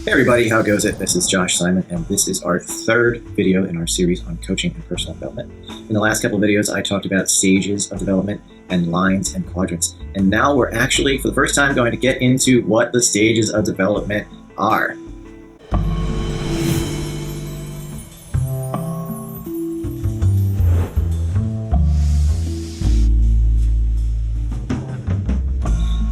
Hey everybody, how goes it? This is Josh Simon, and this is our third video in our series on coaching and personal development. In the last couple of videos, I talked about stages of development and lines and quadrants. And now we're actually, for the first time, going to get into what the stages of development are.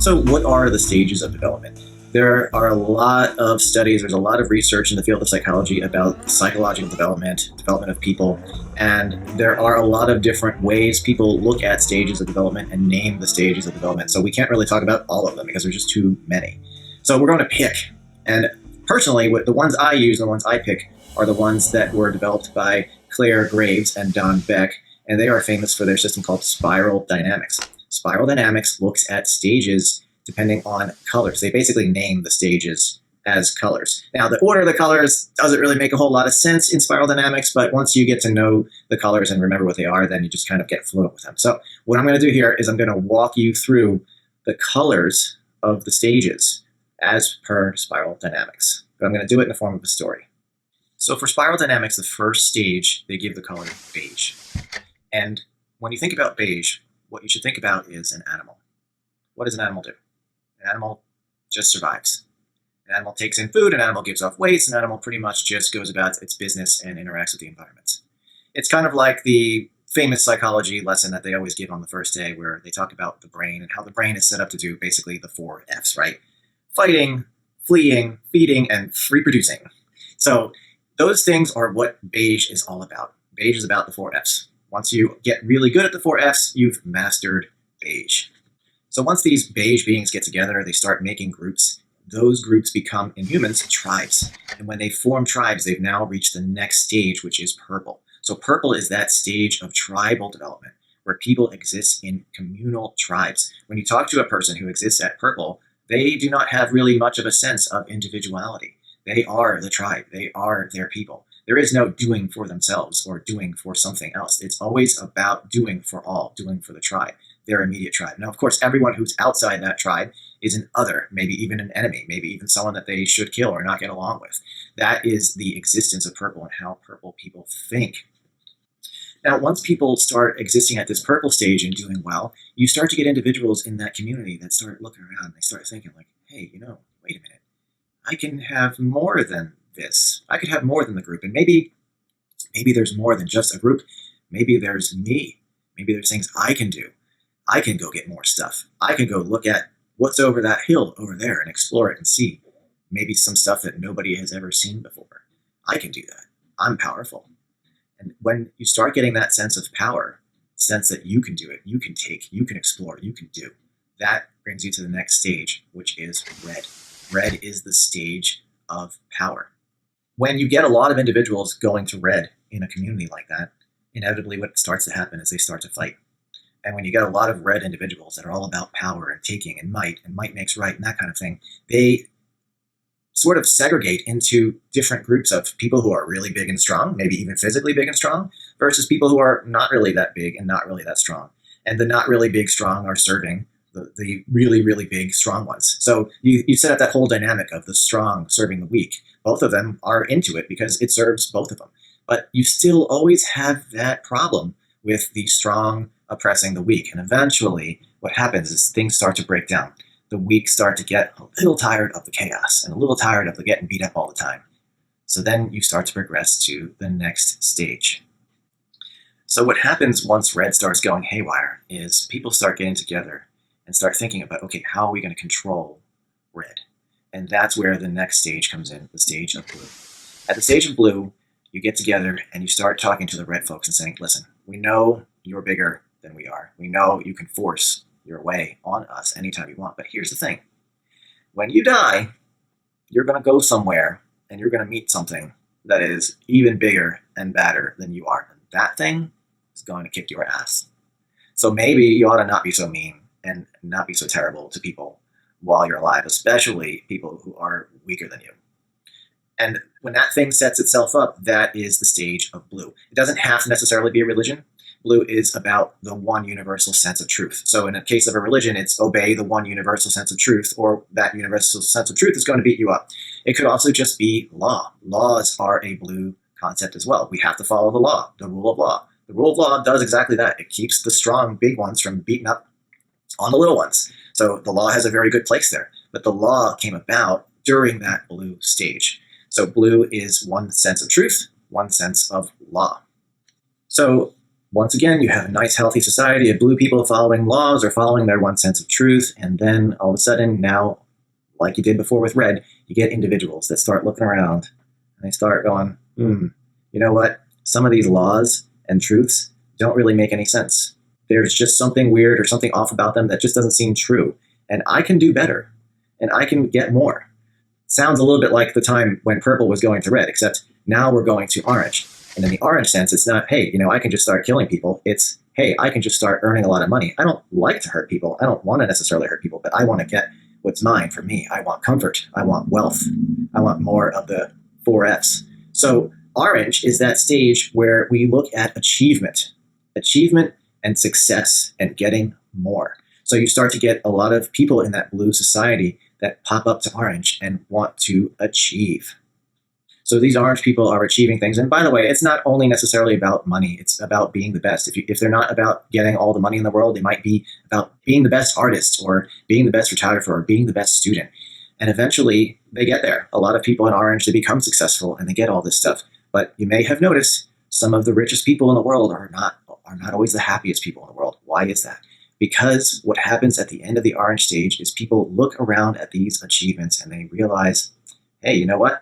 So what are the stages of development? There are a lot of studies, there's a lot of research in the field of psychology about psychological development of people, and there are a lot of different ways people look at stages of development and name the stages of development. So we can't really talk about all of them because there's just too many. So we're going to pick, and personally, the ones I use, the ones I pick, are the ones that were developed by Claire Graves and Don Beck, and they are famous for their system called spiral dynamics. Spiral dynamics looks at stages depending on colors. They basically name the stages as colors. Now, the order of the colors doesn't really make a whole lot of sense in spiral dynamics, but once you get to know the colors and remember what they are, then you just kind of get fluent with them. So what I'm going to do here is I'm going to walk you through the colors of the stages as per spiral dynamics. But I'm going to do it in the form of a story. So for spiral dynamics, the first stage, they give the color beige. And when you think about beige, what you should think about is an animal. What does an animal do? An animal just survives. An animal takes in food, an animal gives off waste, an animal pretty much just goes about its business and interacts with the environment. It's kind of like the famous psychology lesson that they always give on the first day where they talk about the brain and how the brain is set up to do basically the 4 F's, right? Fighting, fleeing, feeding, and reproducing. So those things are what beige is all about. Beige is about the 4 F's. Once you get really good at the 4 F's, you've mastered beige. So once these beige beings get together, they start making groups. Those groups become, in humans, tribes. And when they form tribes, they've now reached the next stage, which is purple. So purple is that stage of tribal development, where people exist in communal tribes. When you talk to a person who exists at purple, they do not have really much of a sense of individuality. They are the tribe. They are their people. There is no doing for themselves or doing for something else. It's always about doing for all, doing for the tribe, their immediate tribe. Now, of course, everyone who's outside that tribe is an other, maybe even an enemy, maybe even someone that they should kill or not get along with. That is the existence of purple and how purple people think. Now, once people start existing at this purple stage and doing well, you start to get individuals in that community that start looking around. They start thinking like, hey, wait a minute. I can have more than this. I could have more than the group. And maybe there's more than just a group. Maybe there's me. Maybe there's things I can do. I can go get more stuff. I can go look at what's over that hill over there and explore it and see maybe some stuff that nobody has ever seen before. I can do that. I'm powerful. And when you start getting that sense of power, sense that you can do it, you can take, you can explore, you can do, that brings you to the next stage, which is red. Red is the stage of power. When you get a lot of individuals going to red in a community like that, inevitably what starts to happen is they start to fight. And when you get a lot of red individuals that are all about power and taking and might makes right and that kind of thing, they sort of segregate into different groups of people who are really big and strong, maybe even physically big and strong, versus people who are not really that big and not really that strong. And the not really big, strong are serving the really, really big, strong ones. So you set up that whole dynamic of the strong serving the weak. Both of them are into it because it serves both of them. But you still always have that problem with the strong oppressing the weak. And eventually what happens is things start to break down. The weak start to get a little tired of the chaos and a little tired of the getting beat up all the time. So then you start to progress to the next stage. So what happens once red starts going haywire is people start getting together and start thinking about, okay, how are we going to control red? And that's where the next stage comes in, the stage of blue. At the stage of blue, you get together and you start talking to the red folks and saying, listen, we know you're bigger than we are. We know you can force your way on us anytime you want. But here's the thing. When you die, you're going to go somewhere and you're going to meet something that is even bigger and badder than you are. And that thing is going to kick your ass. So maybe you ought to not be so mean and not be so terrible to people while you're alive, especially people who are weaker than you. And when that thing sets itself up, that is the stage of blue. It doesn't have to necessarily be a religion, Blue is about the one universal sense of truth. So in a case of a religion, it's obey the one universal sense of truth, or that universal sense of truth is going to beat you up. It could also just be law. Laws are a blue concept as well. We have to follow the law, the rule of law. The rule of law does exactly that. It keeps the strong, big ones from beating up on the little ones. So the law has a very good place there. But the law came about during that blue stage. So blue is one sense of truth, one sense of law. So once again, you have a nice, healthy society of blue people following laws or following their one sense of truth. And then all of a sudden, now, like you did before with red, you get individuals that start looking around and they start going, you know what? Some of these laws and truths don't really make any sense. There's just something weird or something off about them that just doesn't seem true. And I can do better and I can get more. Sounds a little bit like the time when purple was going to red, except now we're going to orange. And in the orange sense, it's not, hey, I can just start killing people. It's, hey, I can just start earning a lot of money. I don't like to hurt people. I don't want to necessarily hurt people, but I want to get what's mine for me. I want comfort. I want wealth. I want more of the 4Fs. So orange is that stage where we look at achievement and success and getting more. So you start to get a lot of people in that blue society that pop up to orange and want to achieve. So these orange people are achieving things. And by the way, it's not only necessarily about money. It's about being the best. If they're not about getting all the money in the world, they might be about being the best artist or being the best photographer or being the best student. And eventually they get there. A lot of people in orange, they become successful and they get all this stuff. But you may have noticed some of the richest people in the world are not always the happiest people in the world. Why is that? Because what happens at the end of the orange stage is people look around at these achievements and they realize, hey, you know what?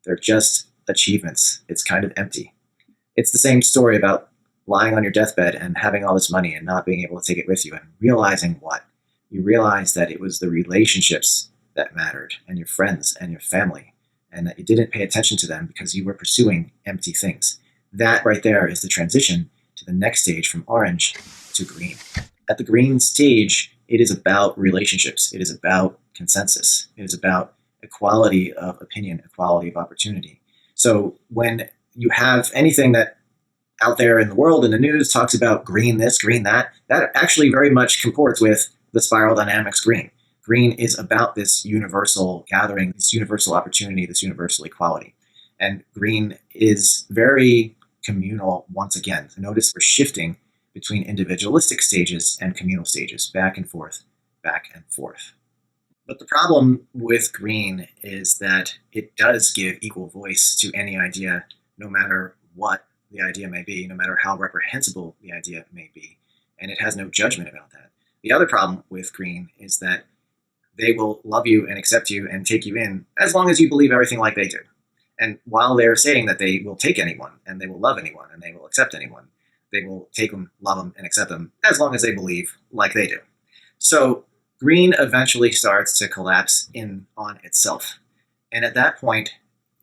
They're just achievements. It's kind of empty. It's the same story about lying on your deathbed and having all this money and not being able to take it with you and realizing what? You realize that it was the relationships that mattered and your friends and your family, and that you didn't pay attention to them because you were pursuing empty things. That right there is the transition to the next stage from orange to green. At the green stage, it is about relationships. It is about consensus. It is about equality of opinion, equality of opportunity. So when you have anything that out there in the world, in the news, talks about green this, green that, that actually very much comports with the spiral dynamics green. Green is about this universal gathering, this universal opportunity, this universal equality. And green is very communal once again. So notice we're shifting between individualistic stages and communal stages, back and forth, back and forth. But the problem with green is that it does give equal voice to any idea, no matter what the idea may be, no matter how reprehensible the idea may be. And it has no judgment about that. The other problem with green is that they will love you and accept you and take you in as long as you believe everything like they do. And while they're saying that they will take anyone and they will love anyone and they will accept anyone, they will take them, love them, and accept them as long as they believe like they do. So green eventually starts to collapse in on itself. And at that point,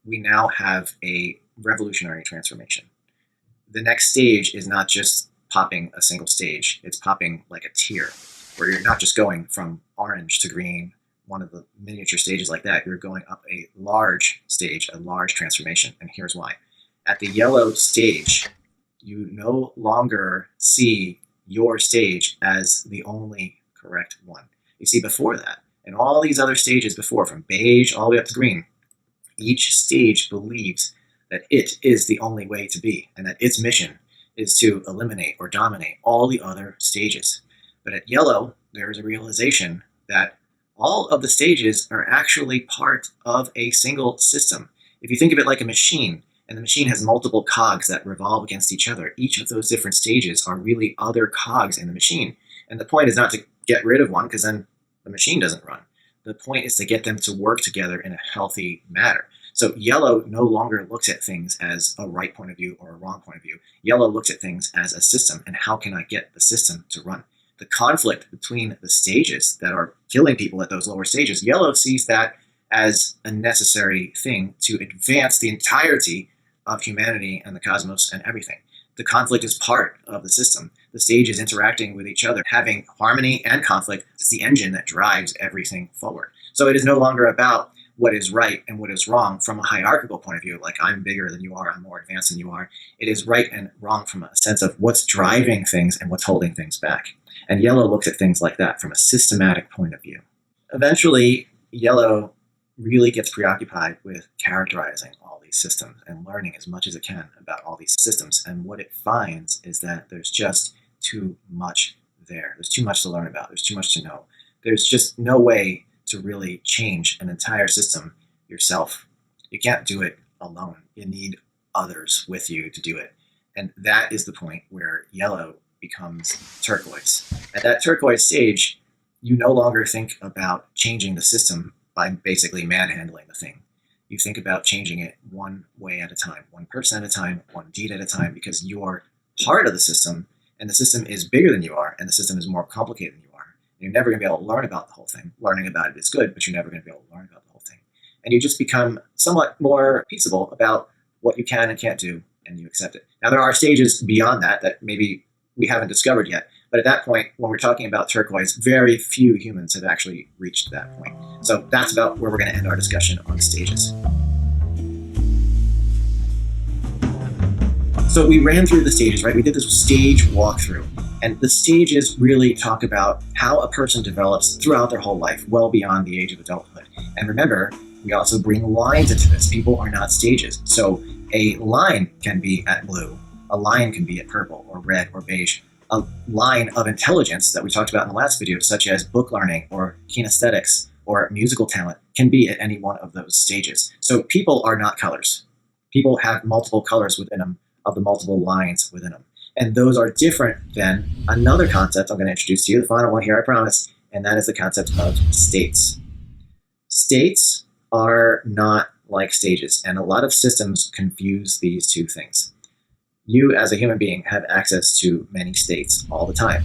we now have a revolutionary transformation. The next stage is not just popping a single stage, it's popping like a tier, where you're not just going from orange to green, one of the miniature stages like that, you're going up a large stage, a large transformation. And here's why. At the yellow stage, you no longer see your stage as the only correct one. You see, before that, and all these other stages before, from beige all the way up to green, each stage believes that it is the only way to be, and that its mission is to eliminate or dominate all the other stages. But at yellow, there is a realization that all of the stages are actually part of a single system. If you think of it like a machine, and the machine has multiple cogs that revolve against each other, each of those different stages are really other cogs in the machine. And the point is not to get rid of one, because then the machine doesn't run. The point is to get them to work together in a healthy manner. So yellow no longer looks at things as a right point of view or a wrong point of view. Yellow looks at things as a system, and how can I get the system to run? The conflict between the stages that are killing people at those lower stages, yellow sees that as a necessary thing to advance the entirety of humanity and the cosmos and everything. The conflict is part of the system. The stages interacting with each other, having harmony and conflict is the engine that drives everything forward. So it is no longer about what is right and what is wrong from a hierarchical point of view, like I'm bigger than you are, I'm more advanced than you are. It is right and wrong from a sense of what's driving things and what's holding things back. And yellow looks at things like that from a systematic point of view. Eventually, yellow really gets preoccupied with characterizing all these systems and learning as much as it can about all these systems. And what it finds is that there's just too much there. There's too much to learn about. There's too much to know. There's just no way to really change an entire system yourself. You can't do it alone. You need others with you to do it. And that is the point where yellow becomes turquoise. At that turquoise stage, you no longer think about changing the system by basically manhandling the thing. You think about changing it one way at a time, one person at a time, one deed at a time, because you're part of the system, and the system is bigger than you are, and the system is more complicated than you are. You're never going to be able to learn about the whole thing. Learning about it is good, but you're never going to be able to learn about the whole thing. And you just become somewhat more peaceable about what you can and can't do, and you accept it. Now, there are stages beyond that that maybe we haven't discovered yet. But at that point, when we're talking about turquoise, very few humans have actually reached that point. So that's about where we're going to end our discussion on stages. So we ran through the stages, right? We did this stage walkthrough. And the stages really talk about how a person develops throughout their whole life, well beyond the age of adulthood. And remember, we also bring lines into this. People are not stages. So a line can be at blue. A line can be at purple or red or beige. A line of intelligence that we talked about in the last video, such as book learning or kinesthetics or musical talent, can be at any one of those stages. So people are not colors. People have multiple colors within them, of the multiple lines within them. And those are different than another concept I'm going to introduce to you, the final one here, I promise, and that is the concept of states. States are not like stages, and a lot of systems confuse these two things. You, as a human being, have access to many states all the time.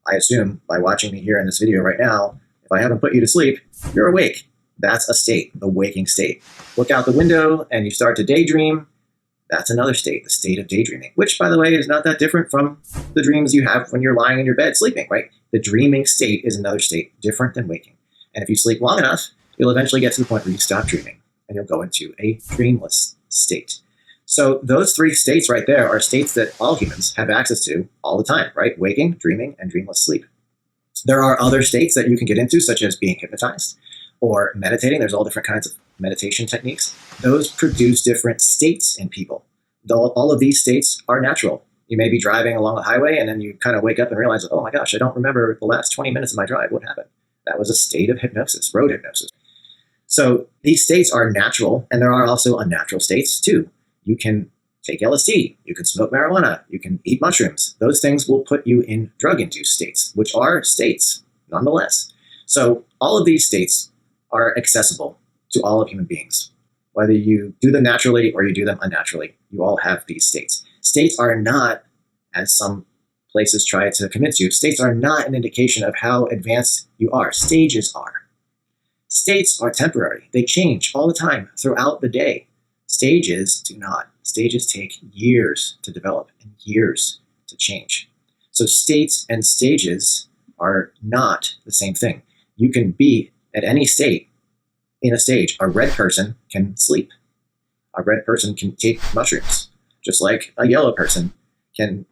I assume, by watching me here in this video right now, if I haven't put you to sleep, you're awake. That's a state, the waking state. Look out the window and you start to daydream. That's another state, the state of daydreaming, which, by the way, is not that different from the dreams you have when you're lying in your bed sleeping, right? The dreaming state is another state, different than waking. And if you sleep long enough, you'll eventually get to the point where you stop dreaming and you'll go into a dreamless state. So those three states right there are states that all humans have access to all the time, right? Waking, dreaming, and dreamless sleep. There are other states that you can get into, such as being hypnotized or meditating. There's all different kinds of meditation techniques. Those produce different states in people. All of these states are natural. You may be driving along the highway and then you kind of wake up and realize, oh my gosh, I don't remember the last 20 minutes of my drive. What happened? That was a state of hypnosis, road hypnosis. So these states are natural, and there are also unnatural states too. You can take LSD, you can smoke marijuana, you can eat mushrooms. Those things will put you in drug-induced states, which are states nonetheless. So all of these states are accessible to all of human beings. Whether you do them naturally or you do them unnaturally, you all have these states. States are not, as some places try to convince you, states are not an indication of how advanced you are. Stages are. States are temporary. They change all the time throughout the day. Stages do not. Stages take years to develop and years to change. So states and stages are not the same thing. You can be at any state in a stage. A red person can sleep. A red person can take mushrooms, just like a yellow person can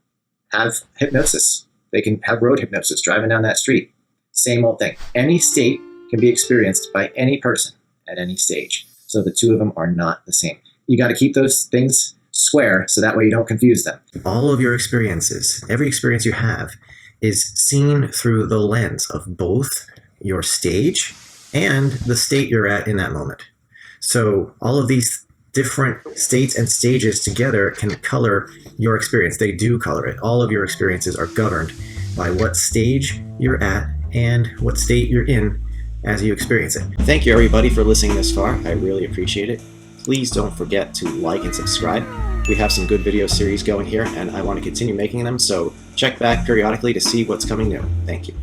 have hypnosis. They can have road hypnosis driving down that street. Same old thing. Any state can be experienced by any person at any stage. So the two of them are not the same. You got to keep those things square so that way you don't confuse them. All of your experiences, every experience you have, is seen through the lens of both your stage and the state you're at in that moment. So all of these different states and stages together can color your experience. They do color it. All of your experiences are governed by what stage you're at and what state you're in as you experience it. Thank you, everybody, for listening this far. I really appreciate it. Please don't forget to like and subscribe. We have some good video series going here, and I want to continue making them, so check back periodically to see what's coming new. Thank you.